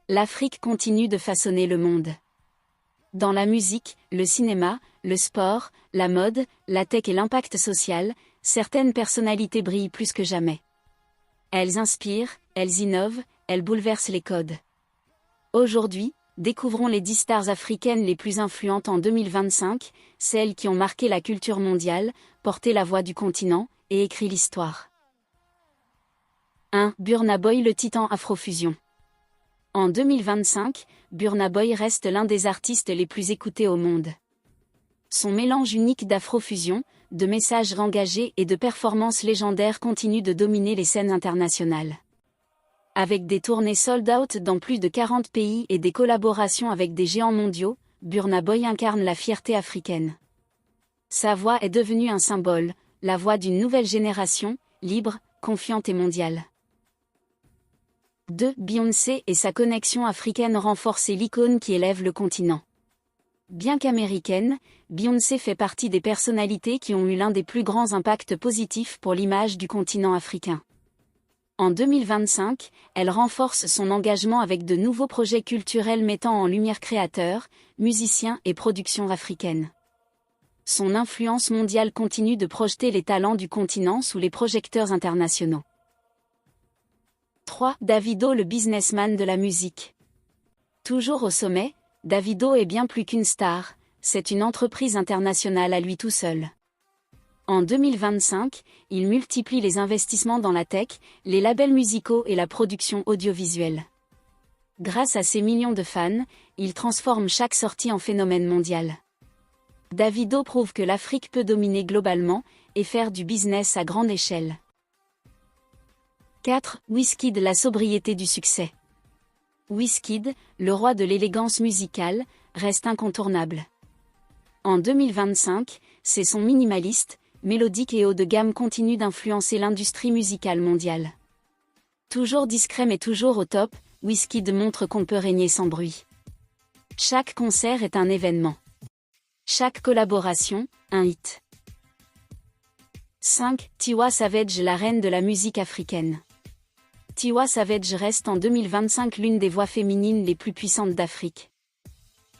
l'Afrique continue de façonner le monde. Dans la musique, le cinéma, le sport, la mode, la tech et l'impact social, certaines personnalités brillent plus que jamais. Elles inspirent, elles innovent, elles bouleversent les codes. Aujourd'hui, découvrons les 10 stars africaines les plus influentes en 2025, celles qui ont marqué la culture mondiale, porté la voix du continent, et écrit l'histoire. 1. Burna Boy, le titan Afrofusion. En 2025, Burna Boy reste l'un des artistes les plus écoutés au monde. Son mélange unique d'afrofusion, de messages engagés et de performances légendaires continue de dominer les scènes internationales. Avec des tournées sold out dans plus de 40 pays et des collaborations avec des géants mondiaux, Burna Boy incarne la fierté africaine. Sa voix est devenue un symbole, la voix d'une nouvelle génération, libre, confiante et mondiale. 2. Beyoncé et sa connexion africaine renforcent l'icône qui élève le continent. Bien qu'américaine, Beyoncé fait partie des personnalités qui ont eu l'un des plus grands impacts positifs pour l'image du continent africain. En 2025, elle renforce son engagement avec de nouveaux projets culturels mettant en lumière créateurs, musiciens et productions africaines. Son influence mondiale continue de projeter les talents du continent sous les projecteurs internationaux. 3. Davido, le businessman de la musique. Toujours au sommet, Davido est bien plus qu'une star, c'est une entreprise internationale à lui tout seul. En 2025, il multiplie les investissements dans la tech, les labels musicaux et la production audiovisuelle. Grâce à ses millions de fans, il transforme chaque sortie en phénomène mondial. Davido prouve que l'Afrique peut dominer globalement et faire du business à grande échelle. 4. Wizkid, la sobriété du succès. Wizkid, le roi de l'élégance musicale, reste incontournable. En 2025, ses sons minimalistes, mélodiques et haut de gamme continuent d'influencer l'industrie musicale mondiale. Toujours discret mais toujours au top, Wizkid montre qu'on peut régner sans bruit. Chaque concert est un événement. Chaque collaboration, un hit. 5. Tiwa Savage, la reine de la musique africaine. Tiwa Savage reste en 2025 l'une des voix féminines les plus puissantes d'Afrique.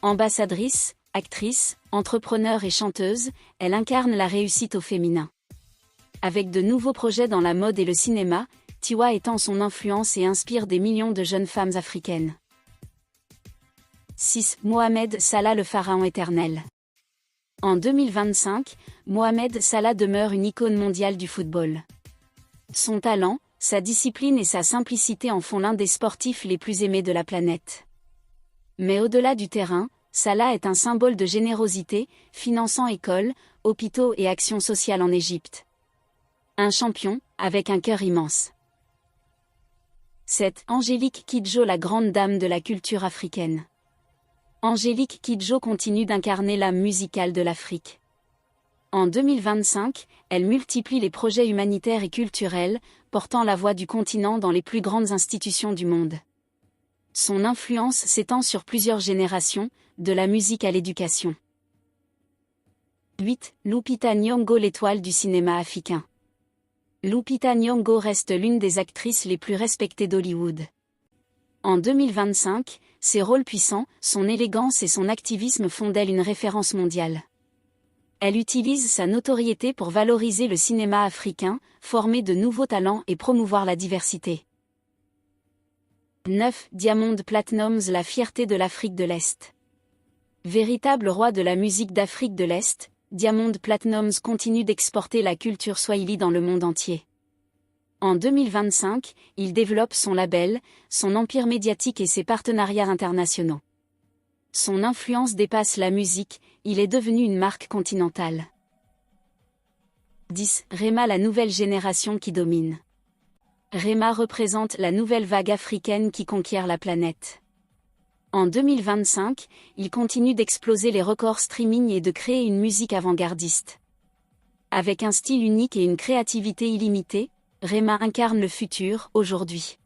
Ambassadrice, actrice, entrepreneure et chanteuse, elle incarne la réussite au féminin. Avec de nouveaux projets dans la mode et le cinéma, Tiwa étend son influence et inspire des millions de jeunes femmes africaines. 6. Mohamed Salah, le pharaon éternel. En 2025, Mohamed Salah demeure une icône mondiale du football. Son talent, sa discipline et sa simplicité en font l'un des sportifs les plus aimés de la planète. Mais au-delà du terrain, Salah est un symbole de générosité, finançant écoles, hôpitaux et actions sociales en Égypte. Un champion, avec un cœur immense. 7. Angélique Kidjo, la grande dame de la culture africaine. Angélique Kidjo continue d'incarner l'âme musicale de l'Afrique. En 2025, elle multiplie les projets humanitaires et culturels, portant la voix du continent dans les plus grandes institutions du monde. Son influence s'étend sur plusieurs générations, de la musique à l'éducation. 8. Lupita Nyong'o, l'étoile du cinéma africain. Lupita Nyong'o reste l'une des actrices les plus respectées d'Hollywood. En 2025, ses rôles puissants, son élégance et son activisme font d'elle une référence mondiale. Elle utilise sa notoriété pour valoriser le cinéma africain, former de nouveaux talents et promouvoir la diversité. 9. Diamond Platnumz, la fierté de l'Afrique de l'Est. Véritable roi de la musique d'Afrique de l'Est, Diamond Platnumz continue d'exporter la culture swahili dans le monde entier. En 2025, il développe son label, son empire médiatique et ses partenariats internationaux. Son influence dépasse la musique, il est devenu une marque continentale. 10. Rema, la nouvelle génération qui domine. Rema représente la nouvelle vague africaine qui conquiert la planète. En 2025, il continue d'exploser les records streaming et de créer une musique avant-gardiste. Avec un style unique et une créativité illimitée, Rema incarne le futur, aujourd'hui.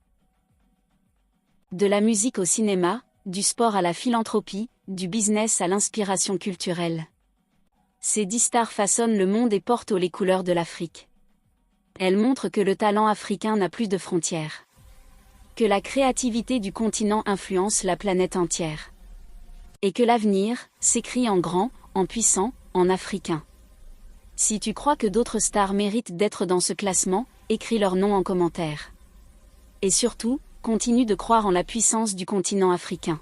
De la musique au cinéma, du sport à la philanthropie, du business à l'inspiration culturelle. Ces 10 stars façonnent le monde et portent haut les couleurs de l'Afrique. Elles montrent que le talent africain n'a plus de frontières. Que la créativité du continent influence la planète entière. Et que l'avenir s'écrit en grand, en puissant, en africain. Si tu crois que d'autres stars méritent d'être dans ce classement, écris leur nom en commentaire. Et surtout, continue de croire en la puissance du continent africain.